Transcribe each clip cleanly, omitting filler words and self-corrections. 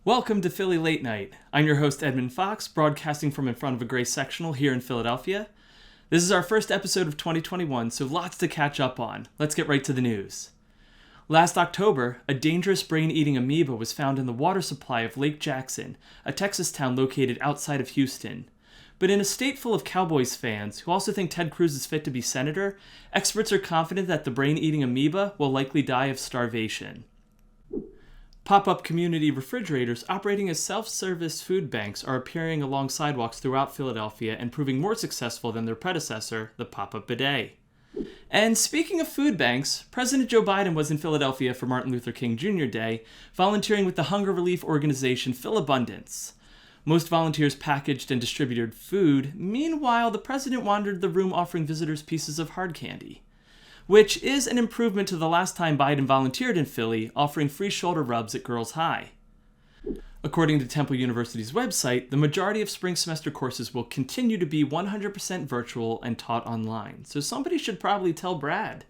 Welcome to Philly Late Night. I'm your host, Edmund Fox, broadcasting from in front of a gray sectional here in Philadelphia. This is our first episode of 2021, so lots to catch up on. Let's get right to the news. Last October, a dangerous brain-eating amoeba was found in the water supply of Lake Jackson, a Texas town located outside of Houston. But in a state full of Cowboys fans who also think Ted Cruz is fit to be senator, experts are confident that the brain-eating amoeba will likely die of starvation. Pop-up community refrigerators operating as self-service food banks are appearing along sidewalks throughout Philadelphia and proving more successful than their predecessor, the pop-up bidet. And speaking of food banks, President Joe Biden was in Philadelphia for Martin Luther King Jr. Day, volunteering with the hunger relief organization Philabundance. Most volunteers packaged and distributed food. Meanwhile, the president wandered the room offering visitors pieces of hard candy, which is an improvement to the last time Biden volunteered in Philly, offering free shoulder rubs at Girls High. According to Temple University's website, the majority of spring semester courses will continue to be 100% virtual and taught online, so somebody should probably tell Brad.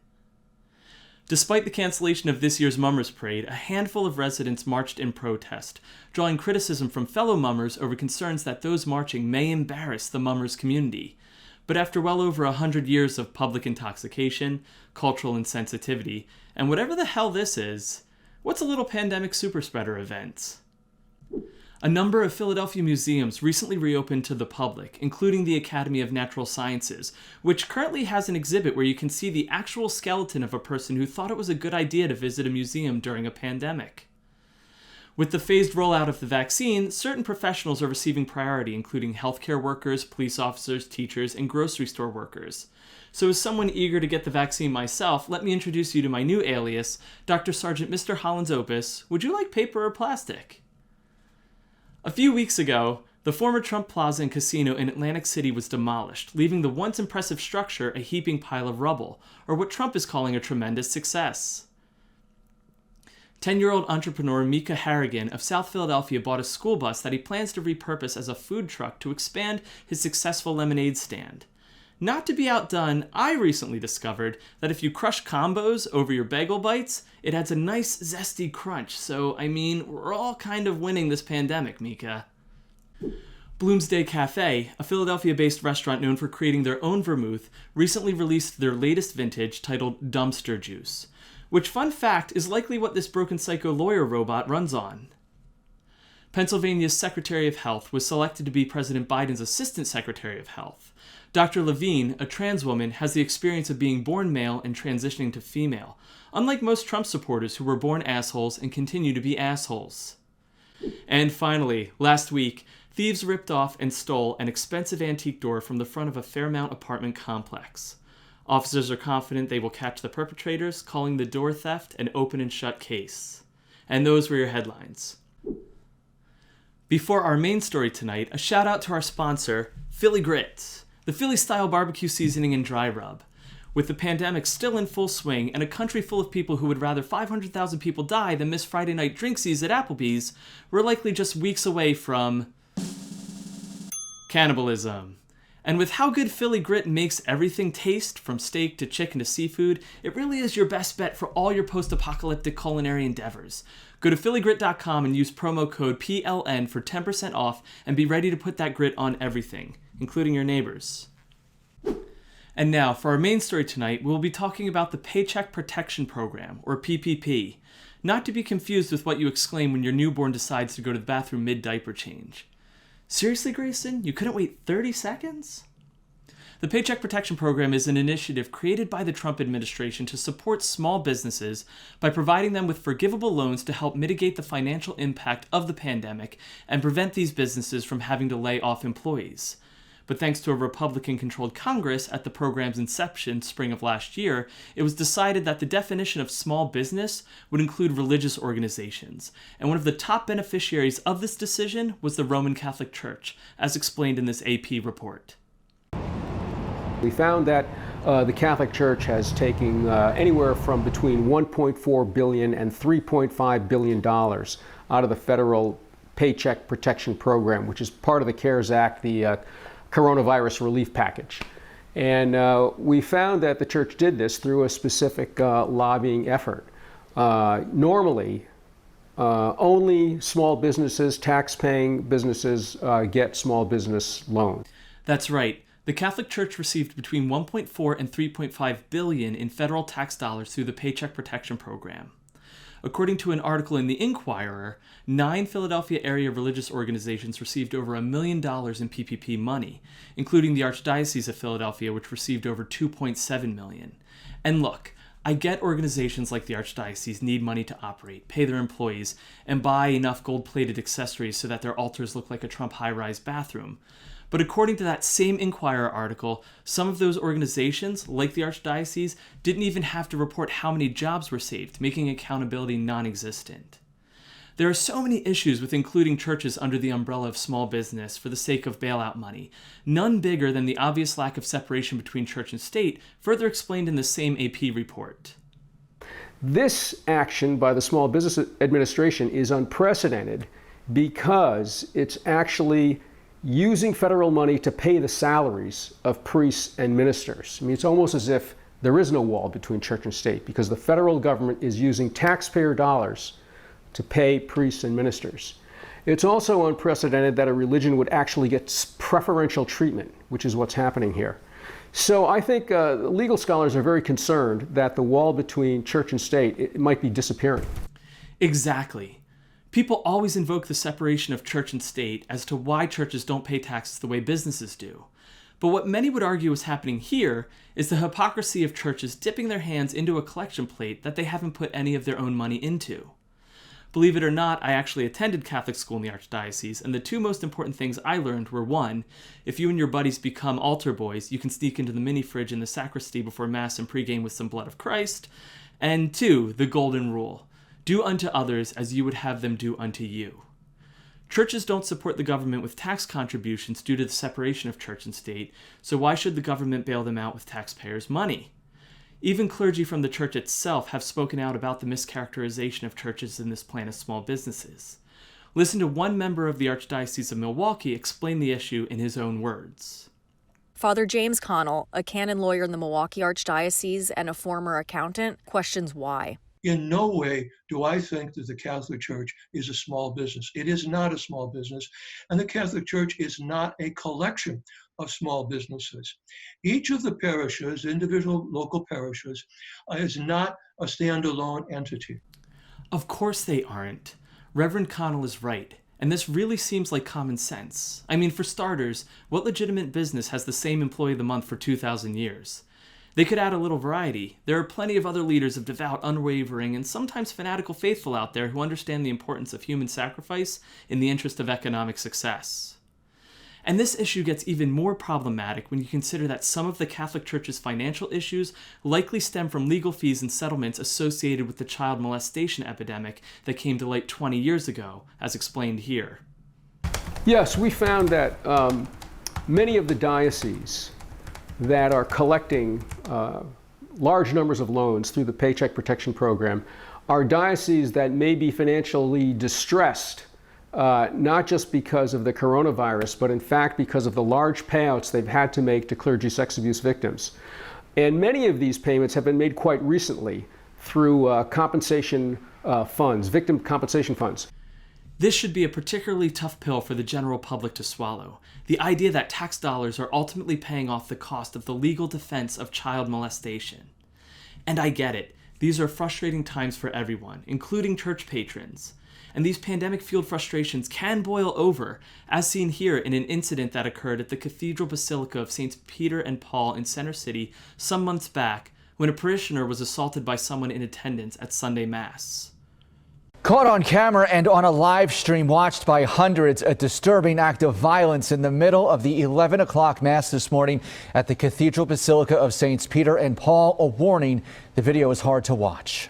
Despite the cancellation of this year's Mummers Parade, a handful of residents marched in protest, drawing criticism from fellow mummers over concerns that those marching may embarrass the mummers community. But after well over 100 years of public intoxication, cultural insensitivity, and whatever the hell this is, what's a little pandemic superspreader event? A number of Philadelphia museums recently reopened to the public, including the Academy of Natural Sciences, which currently has an exhibit where you can see the actual skeleton of a person who thought it was a good idea to visit a museum during a pandemic. With the phased rollout of the vaccine, certain professionals are receiving priority, including healthcare workers, police officers, teachers, and grocery store workers. So as someone eager to get the vaccine myself, let me introduce you to my new alias, Dr. Sergeant Mr. Holland's Opus. Would you like paper or plastic? A few weeks ago, the former Trump Plaza and Casino in Atlantic City was demolished, leaving the once impressive structure a heaping pile of rubble, or what Trump is calling a tremendous success. 10-year-old entrepreneur Mika Harrigan of South Philadelphia bought a school bus that he plans to repurpose as a food truck to expand his successful lemonade stand. Not to be outdone, I recently discovered that if you crush combos over your bagel bites, it adds a nice zesty crunch. So, we're all kind of winning this pandemic, Mika. Bloomsday Cafe, a Philadelphia-based restaurant known for creating their own vermouth, recently released their latest vintage titled Dumpster Juice, which, fun fact, is likely what this Broken Psycho lawyer robot runs on. Pennsylvania's Secretary of Health was selected to be President Biden's Assistant Secretary of Health. Dr. Levine, a trans woman, has the experience of being born male and transitioning to female, unlike most Trump supporters who were born assholes and continue to be assholes. And finally, last week, thieves ripped off and stole an expensive antique door from the front of a Fairmount apartment complex. Officers are confident they will catch the perpetrators, calling the door theft an open and shut case. And those were your headlines. Before our main story tonight, a shout out to our sponsor, Philly Grit, the Philly-style barbecue seasoning and dry rub. With the pandemic still in full swing and a country full of people who would rather 500,000 people die than miss Friday night drinksies at Applebee's, we're likely just weeks away from cannibalism. And with how good Philly Grit makes everything taste, from steak to chicken to seafood, it really is your best bet for all your post-apocalyptic culinary endeavors. Go to phillygrit.com and use promo code PLN for 10% off and be ready to put that grit on everything, including your neighbors. And now, for our main story tonight, we'll be talking about the Paycheck Protection Program, or PPP, not to be confused with what you exclaim when your newborn decides to go to the bathroom mid-diaper change. Seriously, Grayson? You couldn't wait 30 seconds? The Paycheck Protection Program is an initiative created by the Trump administration to support small businesses by providing them with forgivable loans to help mitigate the financial impact of the pandemic and prevent these businesses from having to lay off employees. But thanks to a Republican-controlled Congress at the program's inception spring of last year, it was decided that the definition of small business would include religious organizations. And one of the top beneficiaries of this decision was the Roman Catholic Church, as explained in this AP report. We found that the Catholic Church has taken anywhere from between $1.4 billion and $3.5 billion out of the federal Paycheck Protection Program, which is part of the CARES Act, the coronavirus relief package. And we found that the church did this through a specific lobbying effort. Normally, only small businesses, tax-paying businesses, get small business loans. That's right. The Catholic Church received between 1.4 and 3.5 billion in federal tax dollars through the Paycheck Protection Program. According to an article in The Inquirer, 9 Philadelphia area religious organizations received over $1 million in PPP money, including the Archdiocese of Philadelphia, which received over $2.7 million. And look, I get organizations like the Archdiocese need money to operate, pay their employees, and buy enough gold-plated accessories so that their altars look like a Trump high-rise bathroom. But according to that same Inquirer article, some of those organizations, like the Archdiocese, didn't even have to report how many jobs were saved, making accountability non-existent. There are so many issues with including churches under the umbrella of small business for the sake of bailout money, none bigger than the obvious lack of separation between church and state, further explained in the same AP report. This action by the Small Business Administration is unprecedented because it's actually using federal money to pay the salaries of priests and ministers. I mean, it's almost as if there is no wall between church and state because the federal government is using taxpayer dollars to pay priests and ministers. It's also unprecedented that a religion would actually get preferential treatment, which is what's happening here. So I think legal scholars are very concerned that the wall between church and state it might be disappearing. Exactly. People always invoke the separation of church and state as to why churches don't pay taxes the way businesses do. But what many would argue is happening here is the hypocrisy of churches dipping their hands into a collection plate that they haven't put any of their own money into. Believe it or not, I actually attended Catholic school in the Archdiocese, and the 2 most important things I learned were 1, if you and your buddies become altar boys, you can sneak into the mini fridge in the sacristy before Mass and pregame with some blood of Christ, and 2, the golden rule. Do unto others as you would have them do unto you. Churches don't support the government with tax contributions due to the separation of church and state, so why should the government bail them out with taxpayers' money? Even clergy from the church itself have spoken out about the mischaracterization of churches in this plan as small businesses. Listen to one member of the Archdiocese of Milwaukee explain the issue in his own words. Father James Connell, a canon lawyer in the Milwaukee Archdiocese and a former accountant, questions why. In no way do I think that the Catholic Church is a small business. It is not a small business, and the Catholic Church is not a collection of small businesses. Each of the parishes, individual local parishes, is not a standalone entity. Of course they aren't. Reverend Connell is right, and this really seems like common sense. I mean, for starters, what legitimate business has the same employee of the month for 2,000 years? They could add a little variety. There are plenty of other leaders of devout, unwavering, and sometimes fanatical faithful out there who understand the importance of human sacrifice in the interest of economic success. And this issue gets even more problematic when you consider that some of the Catholic Church's financial issues likely stem from legal fees and settlements associated with the child molestation epidemic that came to light 20 years ago, as explained here. Yes, we found that many of the dioceses that are collecting large numbers of loans through the Paycheck Protection Program are dioceses that may be financially distressed, not just because of the coronavirus, but in fact because of the large payouts they've had to make to clergy sex abuse victims. And many of these payments have been made quite recently through compensation funds, victim compensation funds. This should be a particularly tough pill for the general public to swallow. The idea that tax dollars are ultimately paying off the cost of the legal defense of child molestation. And I get it. These are frustrating times for everyone, including church patrons. And these pandemic-fueled frustrations can boil over, as seen here in an incident that occurred at the Cathedral Basilica of Saints Peter and Paul in Center City some months back, when a parishioner was assaulted by someone in attendance at Sunday Mass. Caught on camera and on a live stream watched by hundreds, a disturbing act of violence in the middle of the 11 o'clock Mass this morning at the Cathedral Basilica of Saints Peter and Paul. A warning, the video is hard to watch.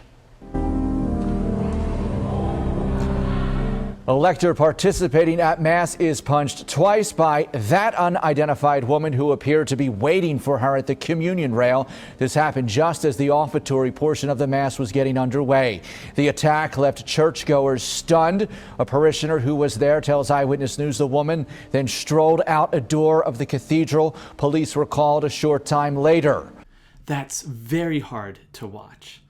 A lector participating at Mass is punched twice by that unidentified woman who appeared to be waiting for her at the communion rail. This happened just as the offertory portion of the Mass was getting underway. The attack left churchgoers stunned. A parishioner who was there tells Eyewitness News the woman then strolled out a door of the cathedral. Police were called a short time later. That's very hard to watch.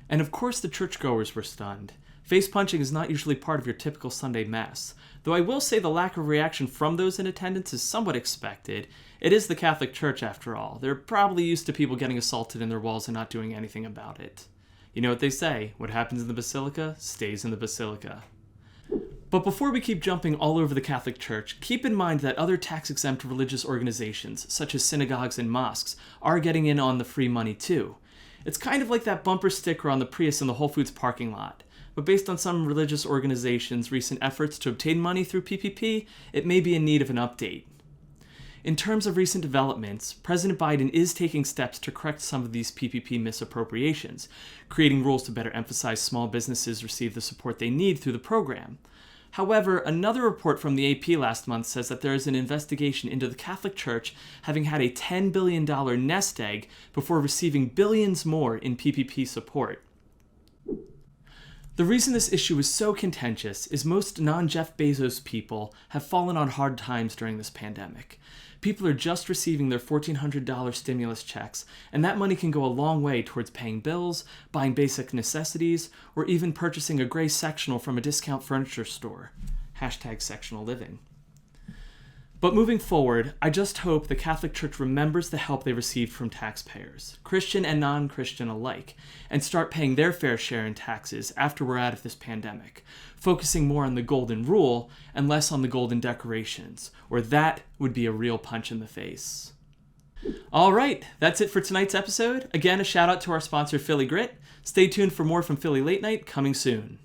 And of course the churchgoers were stunned. Face punching is not usually part of your typical Sunday Mass, though I will say the lack of reaction from those in attendance is somewhat expected. It is the Catholic Church, after all. They're probably used to people getting assaulted in their walls and not doing anything about it. You know what they say, what happens in the Basilica stays in the Basilica. But before we keep jumping all over the Catholic Church, keep in mind that other tax-exempt religious organizations, such as synagogues and mosques, are getting in on the free money too. It's kind of like that bumper sticker on the Prius in the Whole Foods parking lot. But based on some religious organizations' recent efforts to obtain money through PPP, it may be in need of an update. In terms of recent developments, President Biden is taking steps to correct some of these PPP misappropriations, creating rules to better emphasize small businesses receive the support they need through the program. However, another report from the AP last month says that there is an investigation into the Catholic Church having had a $10 billion nest egg before receiving billions more in PPP support. The reason this issue is so contentious is most non-Jeff Bezos people have fallen on hard times during this pandemic. People are just receiving their $1,400 stimulus checks, and that money can go a long way towards paying bills, buying basic necessities, or even purchasing a gray sectional from a discount furniture store. #sectional living. But moving forward, I just hope the Catholic Church remembers the help they received from taxpayers, Christian and non-Christian alike, and start paying their fair share in taxes after we're out of this pandemic, focusing more on the golden rule and less on the golden decorations, or that would be a real punch in the face. All right, that's it for tonight's episode. Again, a shout out to our sponsor, Philly Grit. Stay tuned for more from Philly Late Night coming soon.